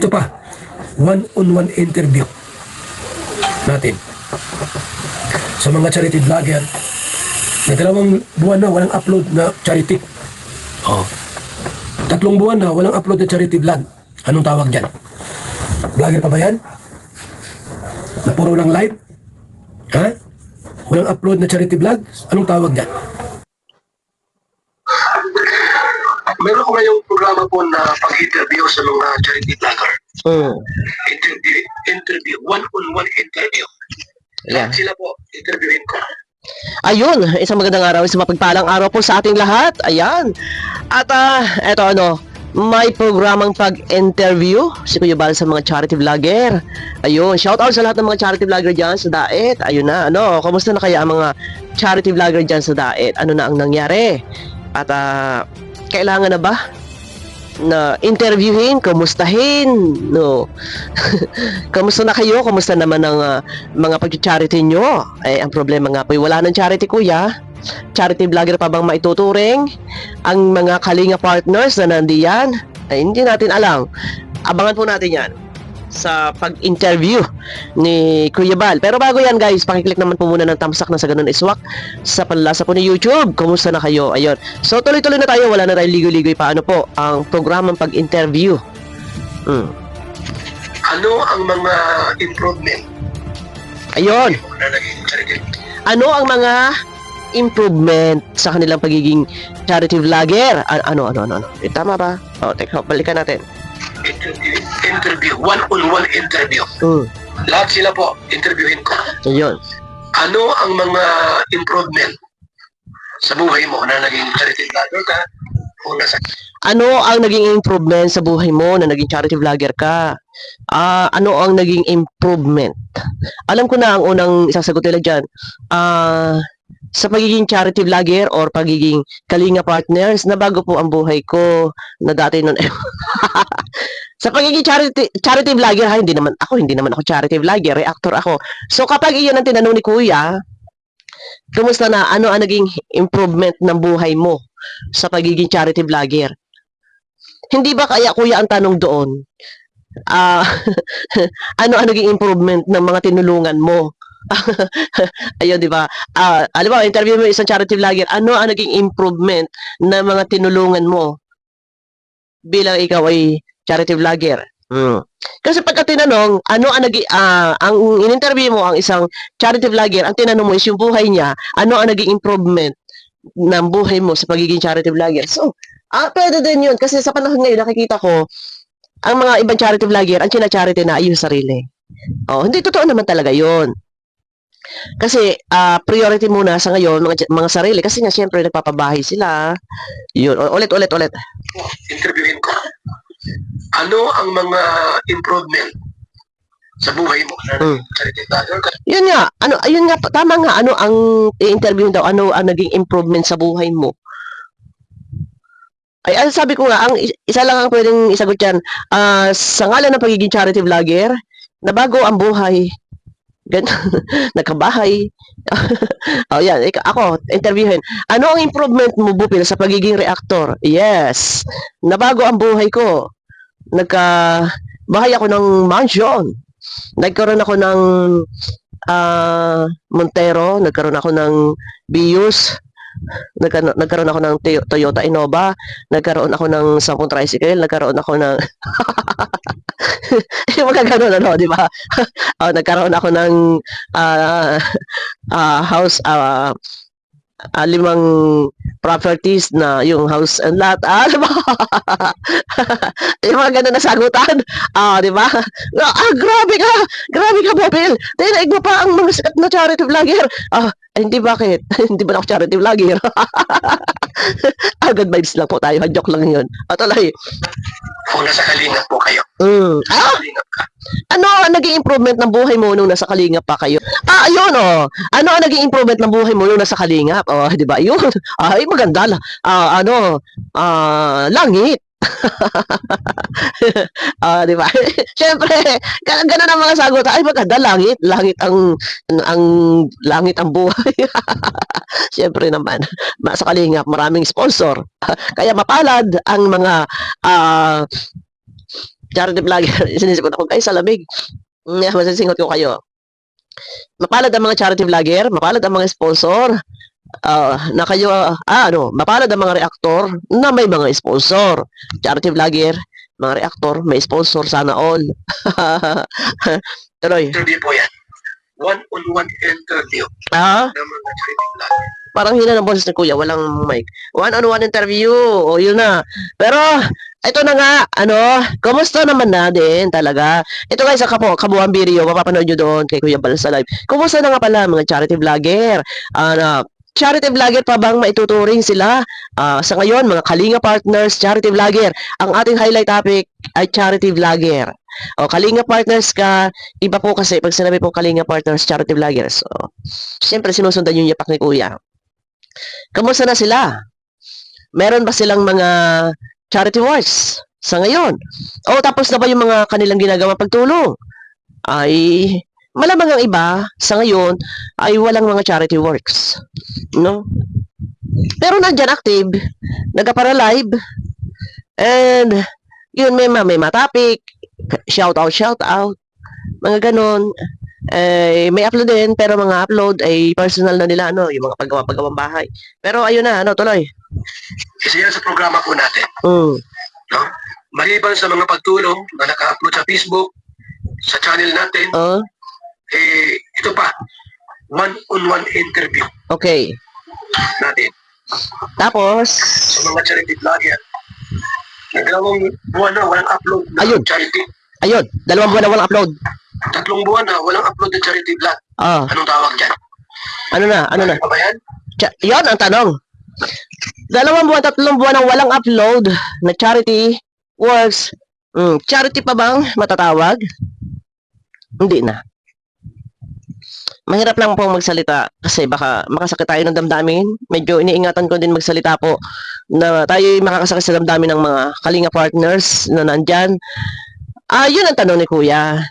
Ito pa, one-on-one interview natin sa mga charity vlogger na 2 buwan na walang upload na charity. 3 buwan na walang upload na charity vlog. Anong tawag dyan? Vlogger pa ba yan? Na puro lang live? Ha? Walang upload na charity vlog? Anong tawag dyan? Meron ko ngayong programa po na pag-interview sa mga charity vlogger. Interview, one-on-one interview. Yeah. Sila po, interviewin ko. Ayun, isang magandang araw, isang mapagpalang araw po sa ating lahat. Ayan. At eto may programang pag-interview si Kuya Bal sa mga charity vlogger. Ayun, shout out sa lahat ng mga charity vlogger dyan sa Daet. Ayun na, kamusta na kaya ang mga charity vlogger dyan sa Daet? Ano na ang nangyari? At kailangan na ba na interviewin, kumustahin, kamusta na kayo? Kamusta naman ang mga pag-charity nyo? Ang problema nga po, wala ng charity, kuya. Charity vlogger pa bang maituturing? Ang mga kalinga partners na nandiyan? Hindi natin alam. Abangan po natin yan sa pag-interview ni Kuya Bal. Pero bago yan, guys, pakiclick naman po muna ng thumbs-up na sa ganun iswak sa panlasa po ni YouTube. Kumusta na kayo? Ayun. So, tuloy-tuloy na tayo. Wala na tayo ligoy-ligoy. Paano po ang programang pag-interview? Ano ang mga improvement Ayun. na naging charity? Ano ang mga improvement sa kanilang pagiging charity vlogger? Ano? Tama ba? Teka, balikan natin. Interview, one-on-one interview. Lahat sila po, interviewin ko. Ayun. Ano ang mga improvement sa buhay mo na naging charity vlogger ka o nasa Ano ang naging improvement sa buhay mo na naging charity vlogger ka? Ano ang naging improvement? Alam ko na ang unang isasagot nila dyan. Sa pagiging charity vlogger or pagiging kalinga partners, na bago po ang buhay ko na dati nun. Sa pagiging charity vlogger, hindi naman ako charity vlogger, reactor ako. So kapag iyon ang tinanong ni Kuya, kumusta na, ano ang naging improvement ng buhay mo sa pagiging charity vlogger? Hindi ba kaya, Kuya, ang tanong doon? Ano ang naging improvement ng mga tinulungan mo? Ayun, di ba? Alam mo, interview mo isang charity vlogger, ano ang naging improvement ng mga tinulungan mo bilang ikaw ay charity vlogger? Kasi pagka tinanong, ano ang ang in-interview mo ang isang charity vlogger, ang tinanong mo is yung buhay niya, ano ang naging improvement ng buhay mo sa pagiging charity vlogger? So, pwede din yun. Kasi sa panahon ngayon, nakikita ko, ang mga ibang charity vlogger, ang charity na ay yung sarili. Hindi totoo naman talaga yun. Kasi priority muna sa ngayon mga sarili kasi nga siyempre nagpapabahay sila. Yun, ulit. interviewin ko? Ano ang mga improvement sa buhay mo na naging charity vlogger ka? Yun nga, ayun nga tama nga, ano ang i-interview daw, ano ang naging improvement sa buhay mo? Ay, sabi ko nga, ang isa lang ang pwedeng isagot diyan, sa ngalan ng pagiging charity vlogger, nabago ang buhay. Nagkabahay. Yan. Ako, interviewin. Ano ang improvement mo, Bupil, sa pagiging reactor? Yes. Nabago ang buhay ko. Nagkabahay ako ng mansion. Nagkaroon ako ng Montero. Nagkaroon ako ng Vios. Nagkaroon ako ng Toyota Innova. Nagkaroon ako ng 10 tricycle. Nagkaroon ako ng yung mga ganun, di ba? Nagkaroon ako ng house, 5 properties na yung house and lot. Di ba? Yung mga ganun na sagutan. Di ba? Grabe ka, Bopil. Tinaig mo pa ang mga sikat na charity vlogger. Hindi, bakit? Hindi ba ako charity vlogger? Good vibes lang po tayo. Joke lang yun. Tuloy. Kung nasa kalingap po kayo. Kalingap ka. Ano ang naging improvement ng buhay mo nung nasa Kalingap pa kayo? Ayun, Ano ang naging improvement ng buhay mo nung nasa Kalingap? Di ba? Yun. Ay, maganda. Langit. Di ba? Siyempre, ganun ang mga sagot. Ay, maganda, langit. Langit ang buhay. Siyempre naman, sa Kalingap, maraming sponsor. Kaya mapalad ang mga charity vlogger, sinisikot ako, ay, sa lamig. Masisingot ko kayo. Mapalad ang mga charity vlogger, mapalad ang mga sponsor, na kayo, mapalad ang mga reaktor na may mga sponsor. Charity vlogger, mga reaktor, may sponsor, sana all. Tuloy. Interview po yan. One-on-one interview Ah, ng mga charity vlogger. parang hina ng boses ni Kuya, walang mic. One-on-one interview, o yun na. Pero, ito na nga, kumusta naman na din talaga. Ito guys, sa kabuuan video, mapapanood nyo doon kay Kuya Bal sa live. Kumusta na nga pala mga charity vlogger? Charity vlogger pa bang maituturing sila? Sa ngayon, mga Kalinga Partners, charity vlogger. Ang ating highlight topic ay charity vlogger. O, Kalinga Partners ka, iba po kasi pag sinabi po Kalinga Partners, charity vloggers. So, siyempre sinusundan yung yapak ni Kuya. Kamusta na sila? Meron ba silang mga charity works sa ngayon? O tapos na ba yung mga kanilang ginagawa pagtulong? Ay malamang ang iba sa ngayon ay walang mga charity works, no? Pero nandyan active, nagpa-live, and yun may mga topic, shout out, mga ganon. May upload din, pero mga upload ay personal na nila, yung mga paggawa-pagawang bahay. Pero ayun na, tuloy. Kasi yan sa programa po natin. Mm. No? Maliban sa mga pagtulong na naka-upload sa Facebook, sa channel natin, Oh, ito pa, one-on-one interview okay. natin Tapos, sa mga charity vlogger. Nagdalawang buwan na walang upload na Ayun. charity. ayun, 2 buwan na walang upload. 3 buwan na walang upload na charity vlog. Ah, Anong tawag dyan? ano na? Ano ba yan? Yun ang tanong. 2 buwan, 3 buwan na walang upload na charity works. Charity pa bang matatawag? Hindi na. Mahirap lang po magsalita kasi baka makasakit tayo ng damdamin. Medyo iniingatan ko din magsalita po na tayo makakasakit sa damdamin ng mga Kalinga Partners na nandyan. Yun ang tanong ni Kuya.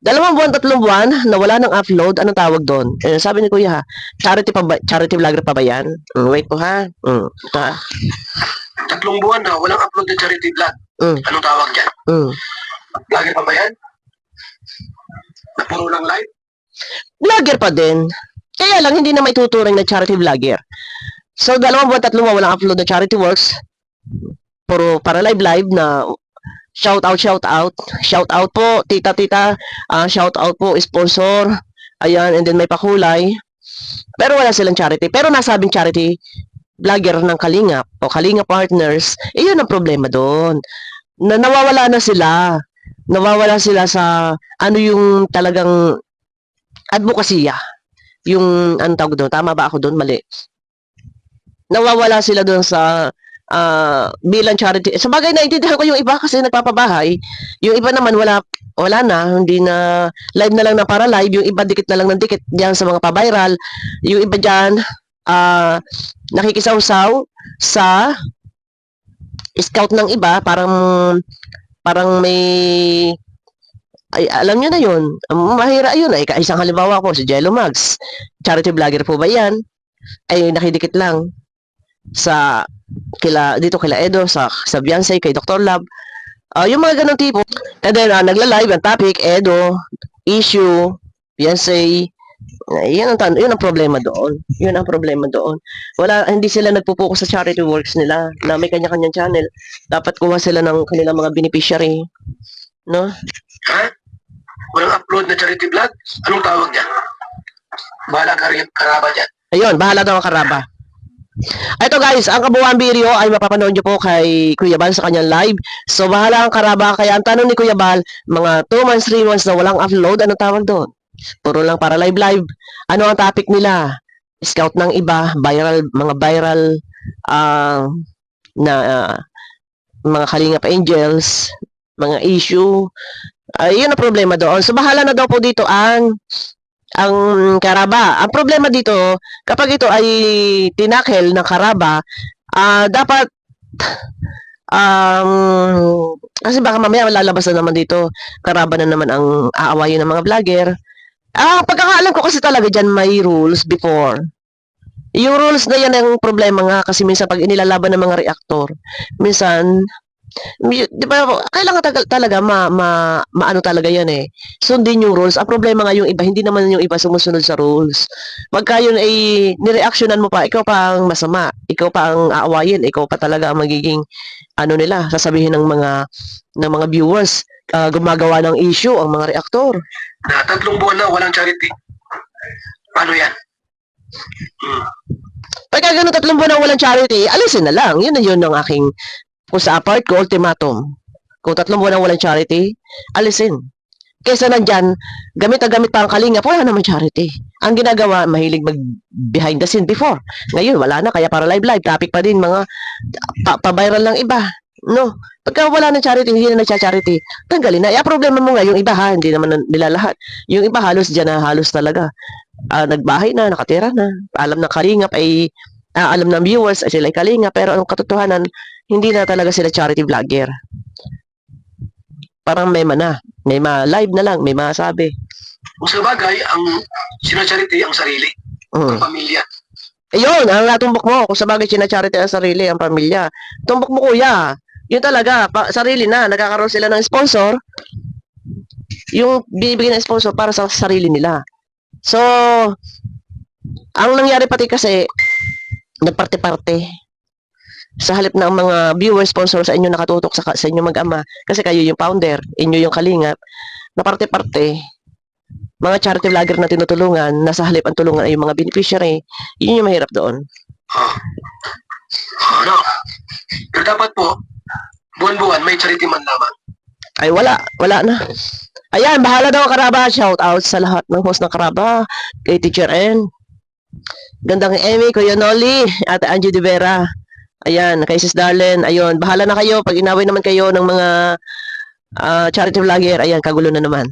2 buwan, 3 buwan na wala nang upload, anong tawag doon? Sabi ni Kuya, charity vlogger pa ba yan? Wait po ha. Ito ha. 3 buwan na walang upload na charity vlog. Mm. Anong tawag dyan? Vlogger pa ba yan? Na puro lang live? Vlogger pa din. Kaya lang hindi na maituturing na charity vlogger. So 2 buwan, 3 buwan walang upload na charity works. Puro para live na shout out po tita, shout out po sponsor. Ayan, and then may pakulay. Pero wala silang charity. Pero nasabing charity vlogger ng Kalingap o Kalinga Partners, yun ang problema doon. Nawawala na sila. Nawawala sila sa yung talagang advokasya. Yung tawag doon, tama ba ako doon? Mali. Nawawala sila doon sa bilang charity. Sa bagay, naiintindihan ko yung iba kasi nagpapabahay. Yung iba naman wala na, hindi na live na lang na para live. Yung iba dikit na lang ng dikit diyan sa mga pa-viral. Yung iba diyan nakikisawsaw sa scout ng iba, parang may alam niyo na yun. Mahira yun. Isang halimbawa po, si Jello Mags. Charity vlogger po ba yan? Nakidikit lang sa dito kila Edo, sa Beyonce, kay Dr. Love. Yung mga ganong tipo. And then, nagla-live ang topic, Edo, issue, Beyonce. Yun ang problema doon. Yun ang problema doon. Hindi sila nagpo-focus sa charity works nila na may kanya-kanyang channel. Dapat kuha sila ng kanilang mga beneficiary. No? Ha? Walang upload na charity vlog? Anong tawag dyan? Bahala ka rin karaba dyan. Ayun, bahala daw ang karaba. Ito guys, ang kabuuan video ay mapapanood nyo po kay Kuya Bal sa kanyang live. So bahala ang karaba. Kaya ang tanong ni Kuya Bal, mga 2 months, 3 months na walang upload, ano tawag doon? Puro lang para live. Ano ang topic nila? Scout ng iba, mga viral na mga Kalingap Angels, mga issue. Yun ang problema doon. So bahala na daw po dito ang karaba. Ang problema dito, kapag ito ay tinakel ng karaba, dapat kasi baka mamaya lalabas na naman dito, karaba na naman ang aawayin ng mga vlogger. Pagkakaalam ko kasi talaga dyan may rules before. Yung rules na yan ang problema nga kasi minsan pag inilalaban ng mga reaktor, minsan Di ba, kailangan talaga maano talaga yan eh. Sundin yung rules. Ang problema nga yung iba, hindi naman yung iba sumusunod sa rules. Pagka yun ay nireaksyonan mo pa, ikaw pa ang masama. Ikaw pa ang aawayin. Ikaw pa talaga ang magiging, ano nila, sasabihin ng mga viewers, gumagawa ng issue ang mga reaktor. Na 3 buwan na walang charity. Paano yan? Hmm. Pagka ganun 3 buwan na walang charity, alisin na lang. Yun na yun ang aking, kung sa apart ko, ultimatum. Kung 3 buwan na walang charity, alisin. Kesa nandyan, gamit na gamit pa ang kalingap, wala naman charity. Ang ginagawa, mahilig mag behind the scene before. Ngayon, wala na, kaya para live, topic pa din, mga pa-viral lang iba. No? Pagka wala na charity, hindi na charity, tanggalin na. Problema mo nga, yung iba ha, hindi naman nila lahat. Yung iba halos dyan na, halos talaga. Nagbahay na, nakatira na. Alam ng kalingap ay, alam ng viewers ay sila ay kalingap, pero ang katotohanan, hindi na talaga sila charity vlogger. Parang may live na lang, may masabi. Kung sa bagay, ang sinacharity ang sarili, ang pamilya. Ayun, ang natumbok mo. Kung sa bagay sinacharity ang sarili, ang pamilya. Tumbok mo kuya. Yun talaga, sarili na. Nagkakaroon sila ng sponsor. Yung bibigyan ng sponsor para sa sarili nila. So, ang nangyari pati kasi, nagparte-parte. Sa halip ng mga viewer sponsor sa inyo nakatutok sa inyo mag-ama. Kasi kayo yung founder, inyo yung kalingap. Na parte-parte, mga charity vlogger na tinutulungan, nasa halip ang tulungan ay yung mga beneficiary, yun yung mahirap doon. Ano? Pero dapat po, buwan-buwan may charity man lamang. Ay wala na. Ayan, bahala daw Karaba, shout out sa lahat ng host ng Karaba, kay Teacher N, Gandang Emmy, Kuya Noli, Ate Angie De Vera, ayan, kay Sis Darlene, ayun, bahala na kayo, pag inaway naman kayo ng mga charity vlogger, ayan, kagulo na naman.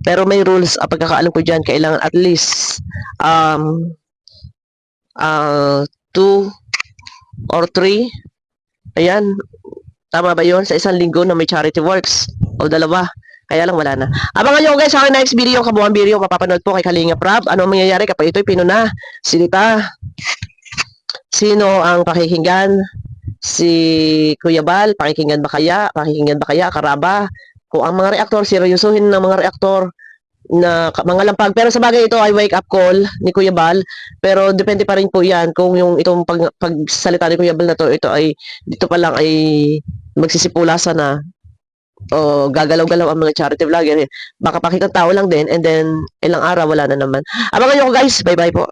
Pero may rules, pagkakaalam ko dyan, kailangan at least 2 or 3. Ayan, tama ba yun? Sa isang linggo na may charity works. O 2. Kaya lang wala na. Abangan nyo guys sa aking next video, kabuang video, mapapanood po kay Kalinga Prab. Ano ang mangyayari kapag ito'y pinuna? Silita. Sino ang pakikinggan? Si Kuya Bal, pakikinggan ba kaya? Pakikinggan ba kaya? Karaba? Kung ang mga reaktor, seryosuhin ng mga reaktor na mga lampag. Pero sa bagay ito ay wake up call ni Kuya Bal. Pero depende pa rin po yan kung yung itong pagsalita ni Kuya Bal na to, ito ay dito pa lang ay magsisipulasan na o gagalaw-galaw ang mga charity vlogger. Baka pakitang tao lang din and then ilang araw wala na naman. Abangan nyo ko guys. Bye-bye po.